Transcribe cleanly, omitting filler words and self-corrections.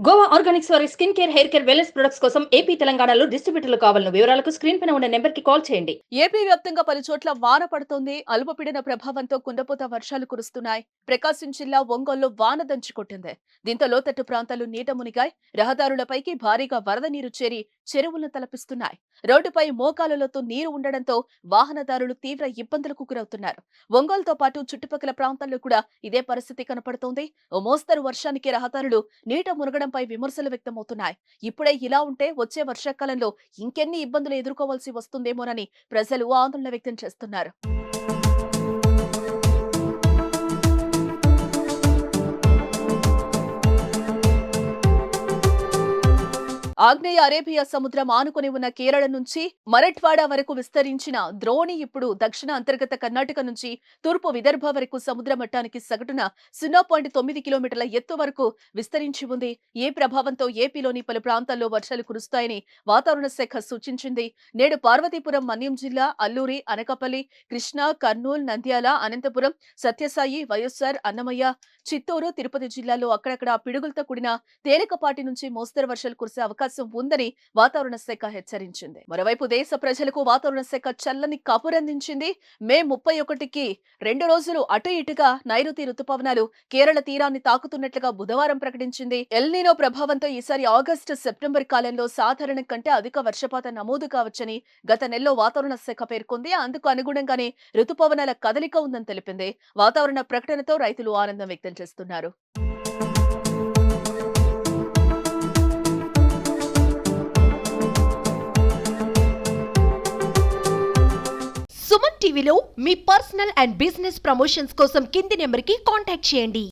Goa Organics వారి skin care, hair care, wellness products కోసం AP, తెలంగాణలో డిస్ట్రిబ్యూటర్లు కావాలను వివరాలకు స్క్రీన్ పైన ఉన్న నెంబర్కి కాల్ చేయండి. ఏపీ వ్యాప్తంగా పలు చోట్ల వాన పడుతోంది. అల్పపీడన ప్రభావంతో కుండపోత వర్షాలు కురుస్తున్నాయి. ప్రకాశం జిల్లా ఒంగోలులో వాన దంచుకొట్టింది. దీంతో లోతట్టు ప్రాంతాలు నీట మునిగాయి. రహదారులపైకి భారీగా వరద నీరు చేరి చెరువులను తలపిస్తున్నాయి. రోడ్డుపై మోకాలులతో నీరు ఉండడంతో వాహనదారులు తీవ్ర ఇబ్బందులకు గురవుతున్నారు. ఒంగోలుతో పాటు చుట్టుపక్కల ప్రాంతాల్లో కూడా ఇదే పరిస్థితి కనపడుతోంది. ఓ మోస్తరు వర్షానికి రహదారులు నీట మునగడంపై విమర్శలు వ్యక్తమవుతున్నాయి. ఇప్పుడే ఇలా ఉంటే వచ్చే వర్షాకాలంలో ఇంకెన్ని ఇబ్బందులు ఎదుర్కోవాల్సి వస్తుందేమోనని ప్రజలు ఆందోళన వ్యక్తం చేస్తున్నారు. ఆగ్నేయ అరేబియా సముద్రం ఆనుకుని ఉన్న కేరళ నుంచి మరఠ్వాడా వరకు విస్తరించిన ద్రోణి ఇప్పుడు దక్షిణ అంతర్గత కర్ణాటక నుంచి తూర్పు విదర్భ వరకు సముద్ర మట్టానికి సగటున 0.9 కిలోమీటర్ల ఎత్తు వరకు విస్తరించి ఉంది. ఈ ప్రభావంతో ఏపీలోని పలు ప్రాంతాల్లో వర్షాలు కురుస్తాయని వాతావరణ శాఖ సూచించింది. నేడు పార్వతీపురం, మన్యం జిల్లా, అల్లూరి, అనకాపల్లి, కృష్ణా, కర్నూలు, నంద్యాల, అనంతపురం, సత్యసాయి, వైఎస్ఆర్, అన్నమయ్య, చిత్తూరు, తిరుపతి జిల్లాల్లో అక్కడక్కడ పిడుగులతో కూడిన తేలికపాటి నుంచి మోస్తరు వర్షాలు కురిసే అవకాశం ఉందని వాతావరణ శాఖ హెచ్చరించింది. మరోవైపు దేశ ప్రజలకు వాతావరణ శాఖ చల్లని కబురందించింది. మే 31కి 2 రోజులు అటు ఇటుగా నైరుతి రుతుపవనాలు కేరళ తీరాన్ని తాకుతున్నట్లుగా బుధవారం ప్రకటించింది. ఎల్నినో ప్రభావంతో ఈసారి ఆగస్టు, సెప్టెంబర్ కాలంలో సాధారణం కంటే అధిక వర్షపాతం నమోదు కావచ్చని గత నెలలో వాతావరణ శాఖ పేర్కొంది. అందుకు అనుగుణంగానే రుతుపవనాల కదలిక ఉందని తెలిపింది. వాతావరణ ప్రకటనతో రైతులు ఆనందం వ్యక్తం చేస్తున్నారు. సుమన్ టీవీలో మీ పర్సనల్ అండ్ బిజినెస్ ప్రమోషన్స్ కోసం కింది నెంబర్కి కాంటాక్ట్ చేయండి.